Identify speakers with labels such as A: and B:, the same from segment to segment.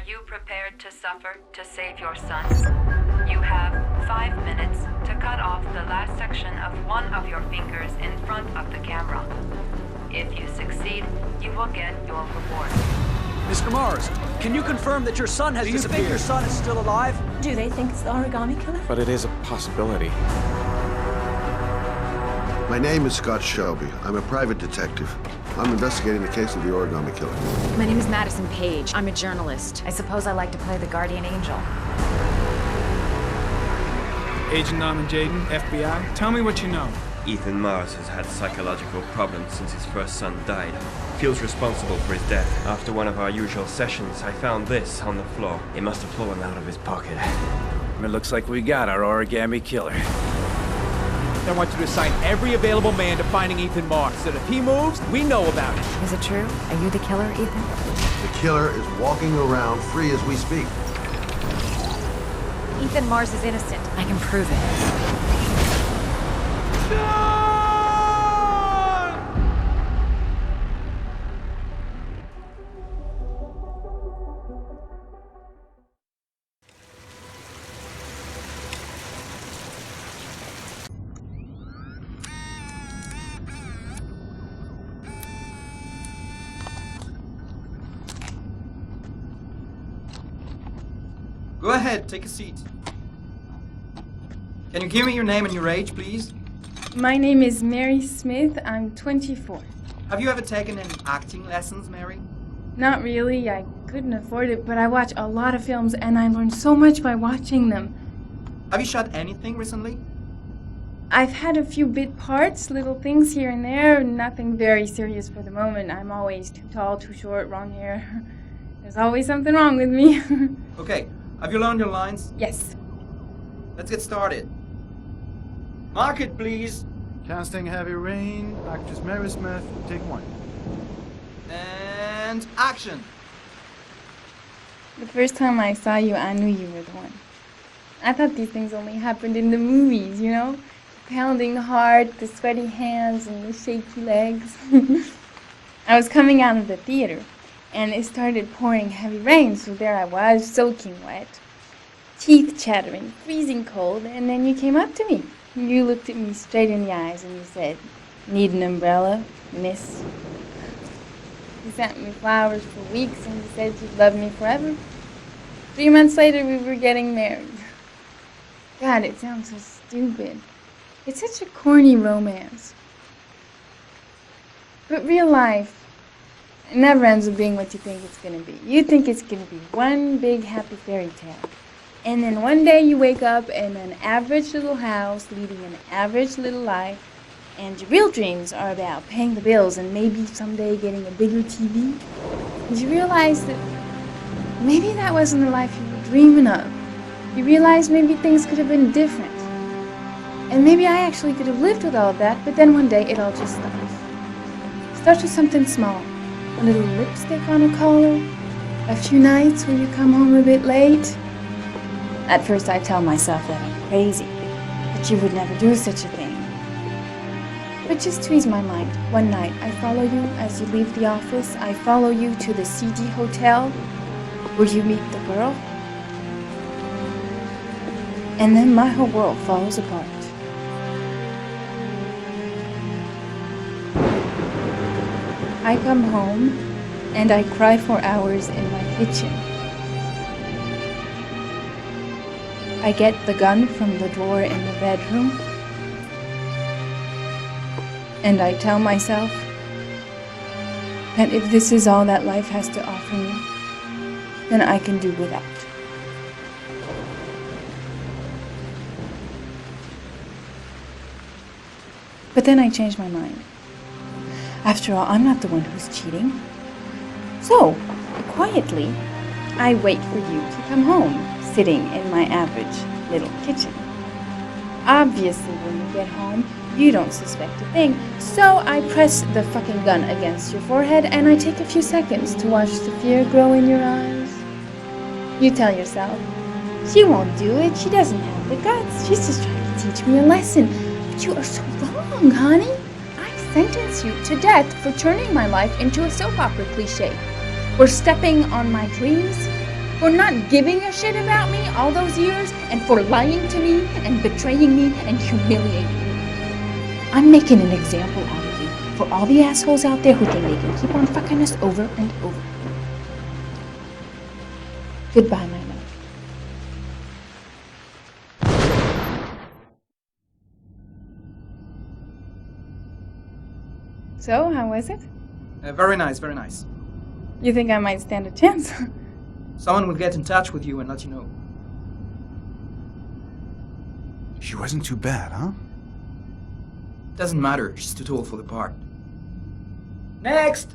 A: you prepared to suffer to save your son? You have 5 minutes to cut off the last section of one of your fingers in front of the camera. If you succeed, you will get your reward.
B: Mr. Mars, can you confirm that your son has disappeared? Do you think your son is still alive?
C: Do they think it's the Origami Killer?
D: But it is a possibility.
E: My name is 𝗔Žន់𝗵𝗆. I'm a private detective. I'm investigating the case of the Origami Killer.
F: My name is Madison Page. I'm a journalist. I suppose I like to play the guardian angel.
G: Agent Norman Jayden, FBI. Tell me what you know.
H: Ethan Mars has had psychological problems since his first son died. Feels responsible for his death. After one of our usual sessions, I found this on the floor. He must have fallen out of his pocket.
B: It looks like we got our Origami Killer.
I: I want you to assign every available man to finding Ethan Mars, so that if he moves, we know about it.
F: Is it true? Are you the killer, Ethan?
E: The killer is walking around free as we speak.
F: Ethan Mars is innocent. I can prove it.
J: Go ahead, take a seat. Can you give me your name and your age, please?
K: My name is Mary Smith. I'm 24.
J: Have you ever taken any acting lessons, Mary?
K: Not really. I couldn't afford it, but I watch a lot of films and I learn so much by watching them.
J: Have you shot anything recently?
K: I've had a few bit parts, little things here and there, nothing very serious for the moment. I'm always too tall, too short, wrong hair. There's always something wrong with me.
J: Okay. Have you learned your lines?
K: Yes.
J: Let's get started. Mark it, please.
L: Casting Heavy Rain, actress Mary Smith, take 1.
J: And action.
K: The first time I saw you, I knew you were the one. I thought these things only happened in the movies, you know? The pounding heart, the sweaty hands, and the shaky legs. I was coming out of the theater, and it started pouring heavy rain, so there I was, soaking wet, teeth chattering, freezing cold, and then you came up to me. You looked at me straight in the eyes and you said, "Need an umbrella, miss?" You sent me flowers for weeks and you said you'd love me forever. 3 months later, we were getting married. God, it sounds so stupid. It's such a corny romance. But real life, it never ends up being what you think it's going to be. You think it's going to be one big happy fairy tale. And then one day you wake up in an average little house, leading an average little life, and your real dreams are about paying the bills and maybe someday getting a bigger TV. And you realize that maybe that wasn't the life you were dreaming of. You realize maybe things could have been different. And maybe I actually could have lived with all of that, but then one day it all just stops. It starts with something small. A little lipstick on a collar, a few nights when you come home a bit late. At first I tell myself that I'm crazy, that you would never do such a thing. But just to ease my mind, one night I follow you as you leave the office. I follow you to the CD hotel where you meet the girl. And then my whole world falls apart. I come home and I cry for hours in my kitchen. I get the gun from the drawer in the bedroom and I tell myself that if this is all that life has to offer me, then I can do without. But then I change my mind. After all, I'm not the one who's cheating. So, quietly, I wait for you to come home, sitting in my average little kitchen. Obviously, when you get home, you don't suspect a thing, so I press the fucking gun against your forehead and I take a few seconds to watch the fear grow in your eyes. You tell yourself, she won't do it, she doesn't have the guts, she's just trying to teach me a lesson. But you are so wrong, honey. Sentence you to death for turning my life into a soap opera cliche, for stepping on my dreams For not giving a shit about me all those years, and for lying to me and betraying me and humiliating me. I'm making an example out of you for all the assholes out there who think they can keep on fucking us over and over. Goodbye, my love. So, how was it?
J: Very nice, very nice.
K: You think I might stand a chance?
J: Someone will get in touch with you and let you know.
L: She wasn't too bad, huh?
J: Doesn't matter, she's too tall for the part. Next!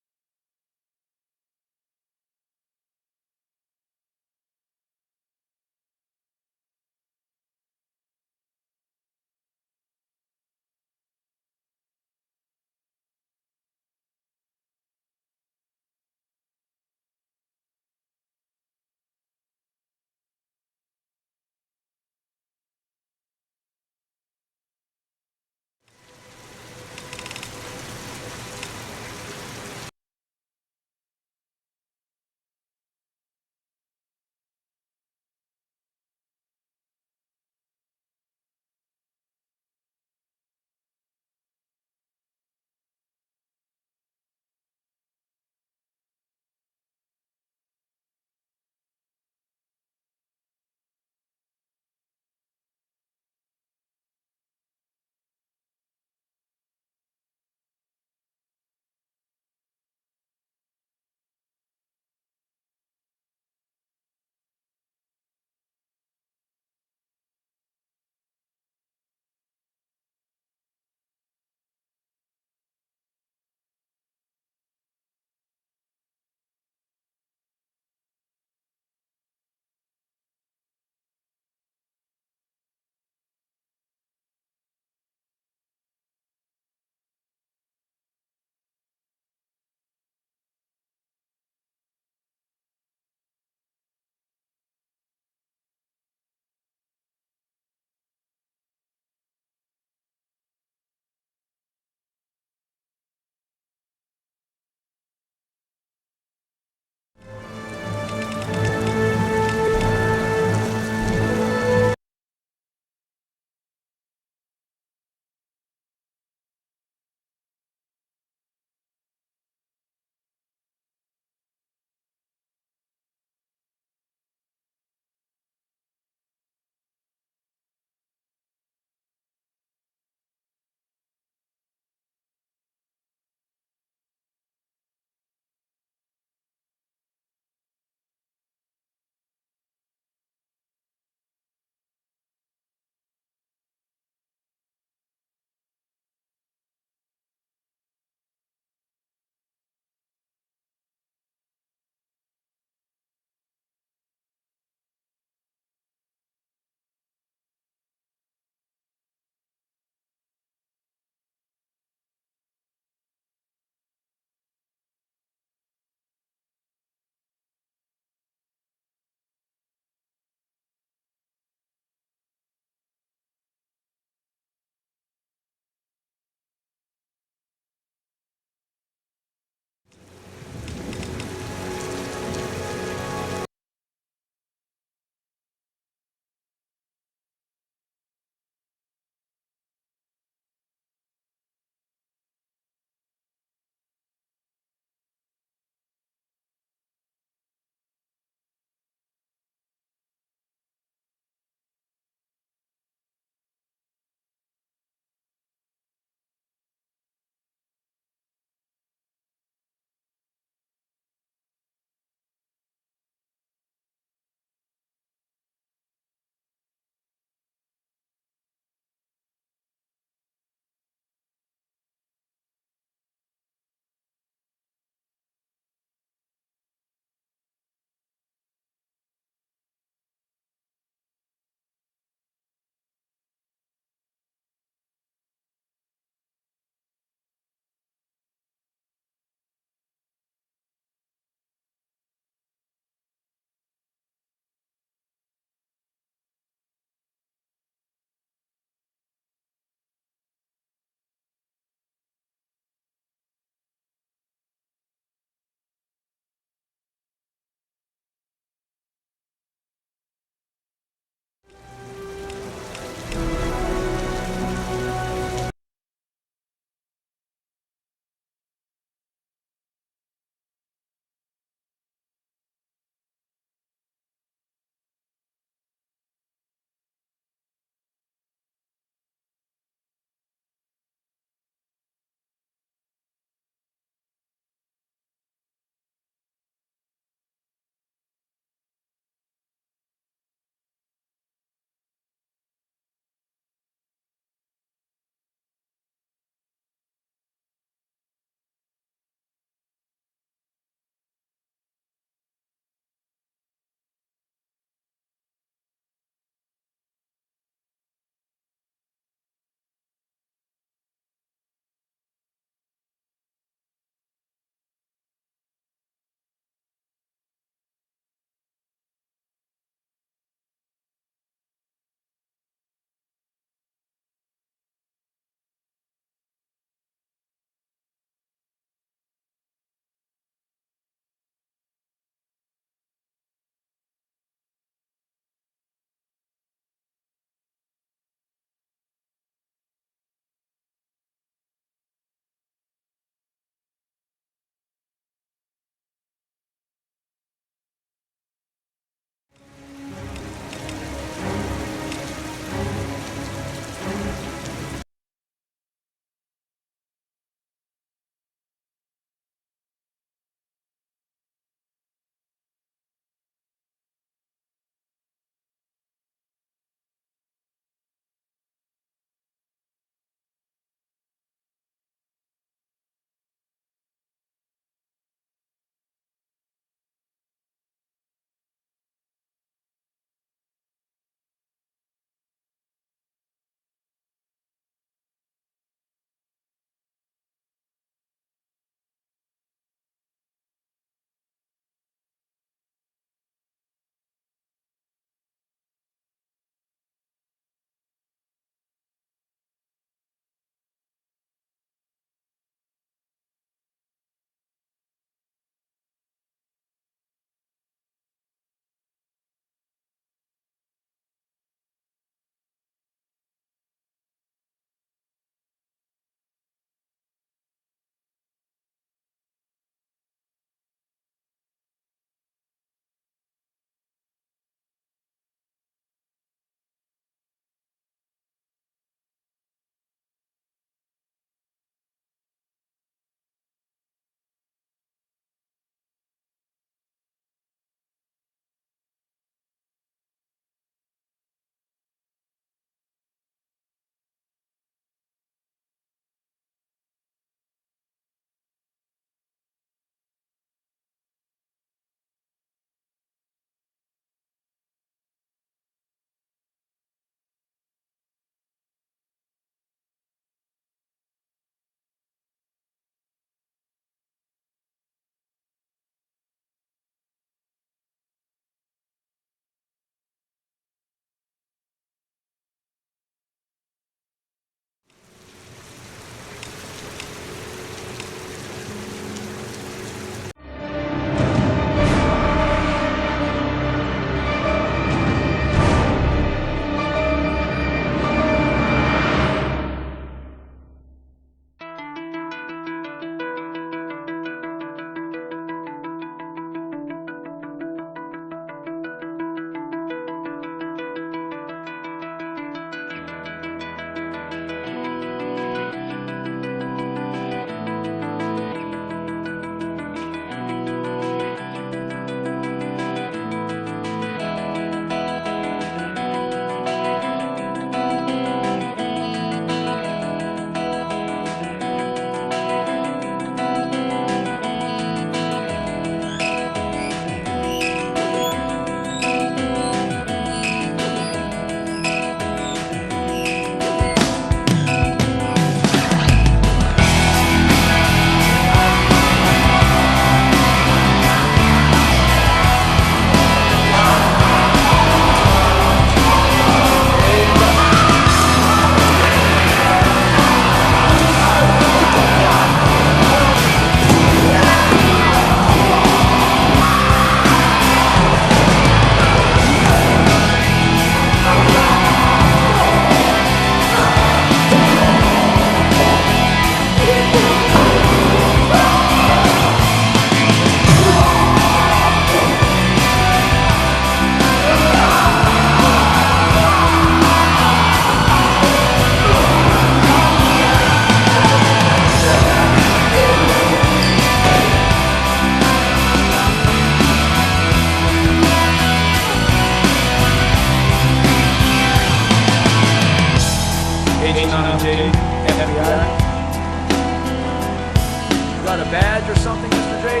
B: badge or something, Mr. J?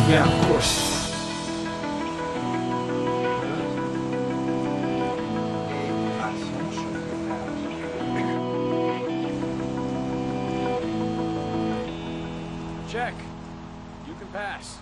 L: Yeah, of course.
B: Check. You can pass.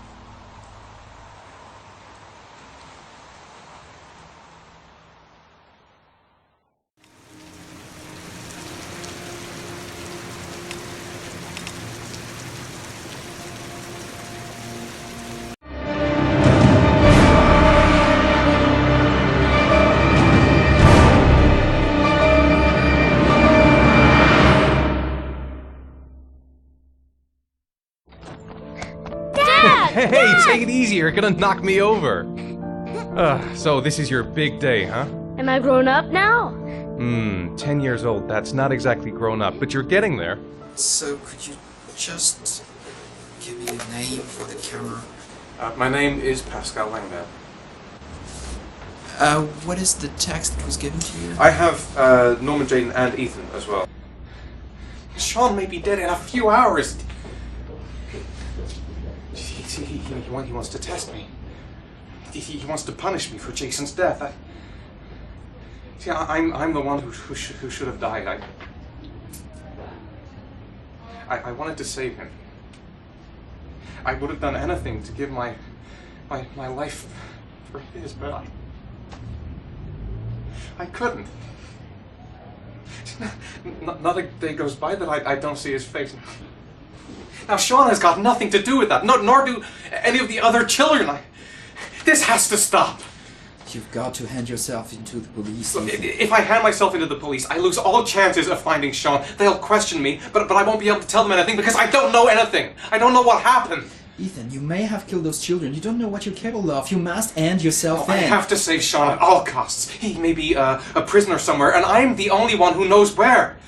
D: Hey, take it easy, you're gonna knock me over. So this is your big day, huh?
M: Am I grown up now?
D: 10 years old, that's not exactly grown up, but you're getting there.
J: So, could you just give me a name for the camera?
D: My name is Pascal Langdale.
J: What is the text that was given to you?
D: I have Norman, Jaden, and Ethan as well. Sean may be dead in a few hours. He wants to test me. He wants to punish me for Jason's death. I'm the one who should have died. I wanted to save him. I would have done anything to give my life for his, but I couldn't. Not a day goes by that I don't see his face. Now, Sean has got nothing to do with that, nor do any of the other children. This has to stop.
J: You've got to hand yourself into the police.
D: Look, if I hand myself into the police, I lose all chances of finding Sean. They'll question me, but I won't be able to tell them anything because I don't know anything. I don't know what happened.
J: Ethan, you may have killed those children. You don't know what you're capable of. You must hand yourself in.
D: I have to save Sean at all costs. He may be a prisoner somewhere, and I'm the only one who knows where.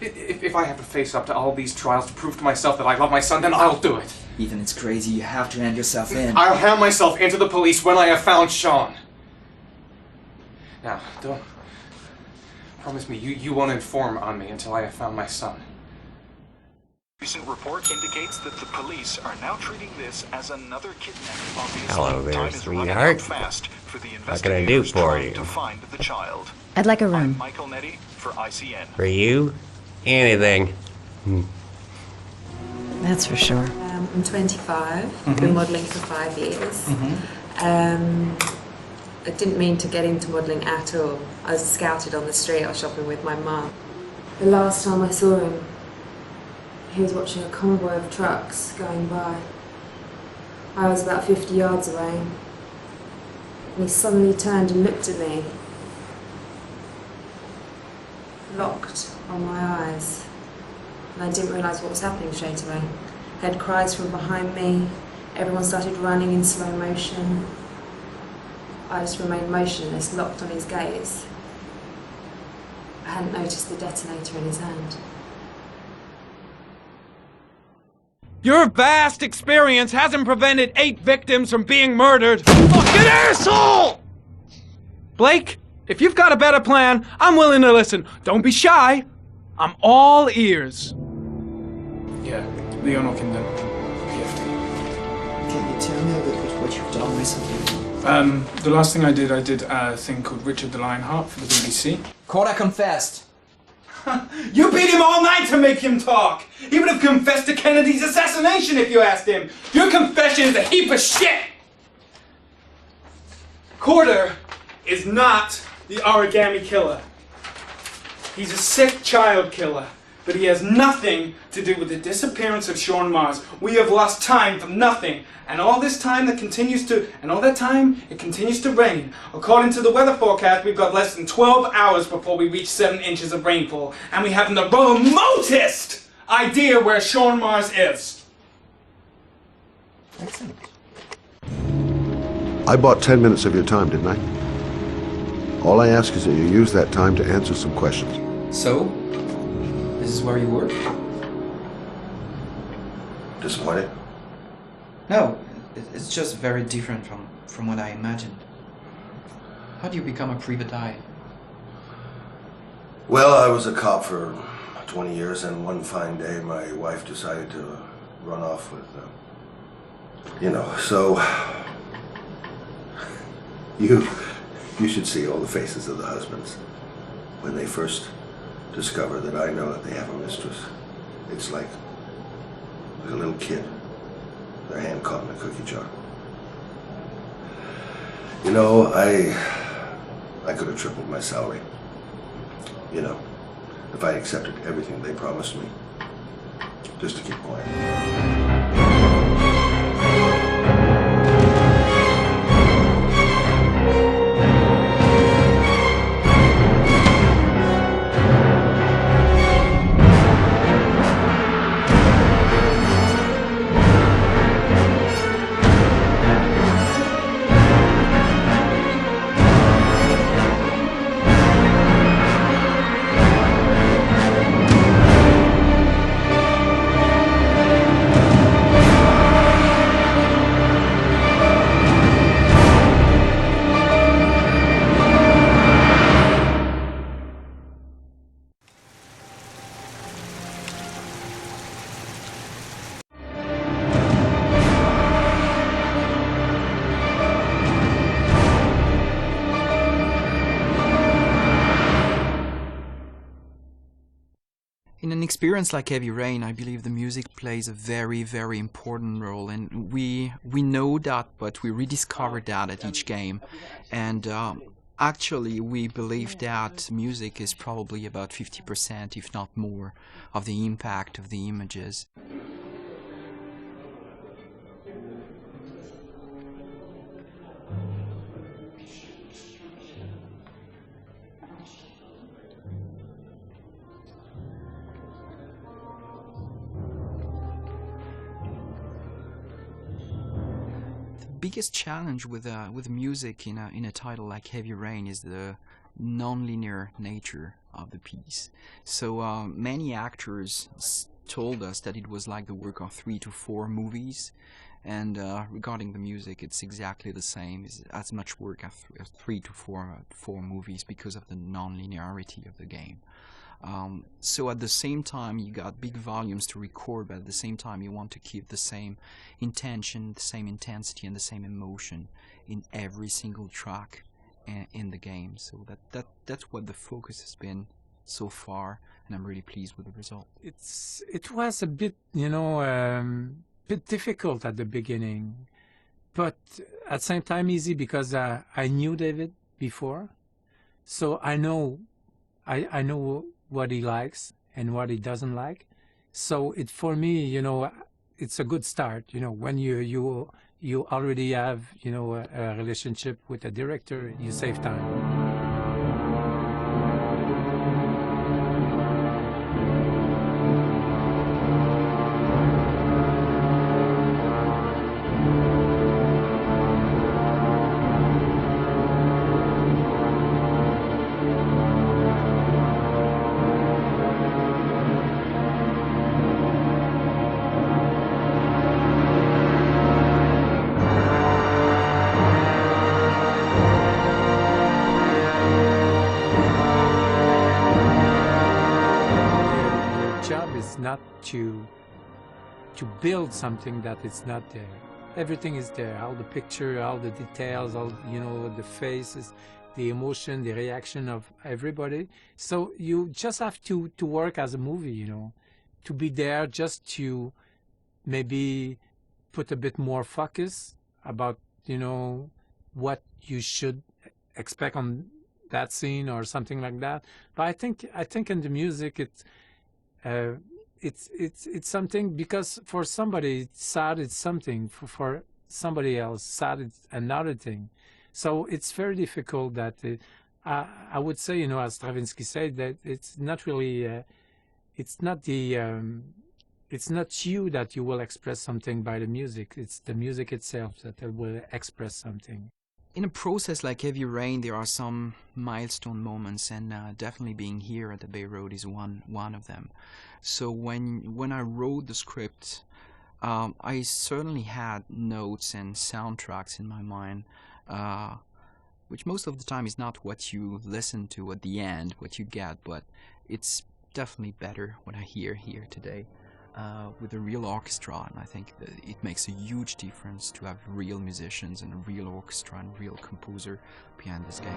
D: If I have to face up to all these trials to prove to myself that I love my son, then I'll do it.
J: Ethan, it's crazy. You have to hand yourself in.
D: I'll hand myself into the police when I have found Sean. Now, don't... Promise me you won't inform on me until I have found my son.
N: Recent report indicates that the police are now treating this as another kidnapping. Obviously,
O: Hello there,
N: time is running
O: sweetheart.
N: out fast for the
O: What can I do
N: investigators
O: for
N: trying
O: you?
N: to find the child.
F: I'd like a room.
N: I'm Michael Nettie for ICN.
O: For you? Anything.
F: That's for sure.
P: I'm 25, been modelling for 5 years. I didn't mean to get into modelling at all. I was scouted on the street, I was shopping with my mum. The last time I saw him, he was watching a convoy of trucks going by. I was about 50 yards away, and he suddenly turned and looked at me, locked on my eyes, and I didn't realise what was happening straight away. I heard cries from behind me, everyone started running in slow motion. I just remained motionless, locked on his gaze. I hadn't noticed the detonator in his hand.
I: Your vast experience hasn't prevented 8 victims from being murdered. Fucking asshole! Blake, if you've got a better plan, I'm willing to listen. Don't be shy. I'm all ears.
L: Yeah, Leon Ockenden,
J: Can you tell me a little bit what you've done recently?
L: The last thing I did a thing called Richard the Lionheart for the BBC.
J: Corda confessed.
I: You beat him all night to make him talk. He would have confessed to Kennedy's assassination if you asked him. Your confession is a heap of shit. Corder is not the Origami Killer. He's a sick child killer, but he has nothing to do with the disappearance of Sean Mars. We have lost time for nothing, and all this time it continues to rain. According to the weather forecast, we've got less than 12 hours before we reach 7 inches of rainfall, and we haven't the remotest idea where Sean Mars is.
J: Excellent.
E: I bought 10 minutes of your time, didn't I? All I ask is that you use that time to answer some questions.
J: So, this is where you work?
E: Disappointed?
J: No, it's just very different from what I imagined. How do you become a private eye?
E: Well, I was a cop for 20 years, and one fine day my wife decided to run off with, so you should see all the faces of the husbands when they first discover that I know that they have a mistress. It's like a little kid, their hand caught in a cookie jar. I could have tripled my salary. If I accepted everything they promised me, just to keep quiet.
J: In an experience like Heavy Rain, I believe the music plays a very, very important role, and we know that, but we rediscover that at each game. And actually, we believe that music is probably about 50%, if not more, of the impact of the images. Biggest challenge with music in a title like Heavy Rain is the non-linear nature of the piece. So many actors told us that it was like the work of 3 to 4 movies, and regarding the music, it's exactly the same. It's as much work as 3 to 4 movies because of the non-linearity of the game. So at the same time you got big volumes to record, but at the same time you want to keep the same intention, the same intensity and the same emotion in every single track in the game. So that's what the focus has been so far, and I'm really pleased with the result.
M: It was a bit, bit difficult at the beginning, but at the same time easy because I knew David before, so I know what he likes and what he doesn't like. So for me, it's a good start. When you already have, a relationship with a director, you save time. Not to build something that is not there. Everything is there, all the picture, all the details, all the faces, the emotion, the reaction of everybody. So you just have to work as a movie, to be there, just to maybe put a bit more focus about what you should expect on that scene or something like that. But I think in the music it's something, because for somebody sad it's something, for somebody else sad it's another thing. So it's very difficult that I would say, as Stravinsky said, that it's not really it's not you that you will express something by the music. It's the music itself that will express something. In a process like Heavy Rain, there are some milestone moments, and definitely being here at the Bay Road is one of them. So when I wrote the script, I certainly had notes and soundtracks in my mind, which most of the time is not what you listen to at the end, what you get, but it's
J: definitely better when I hear here today with a real orchestra, and I think that it makes a huge difference to have real musicians and a real orchestra and real composer behind this game.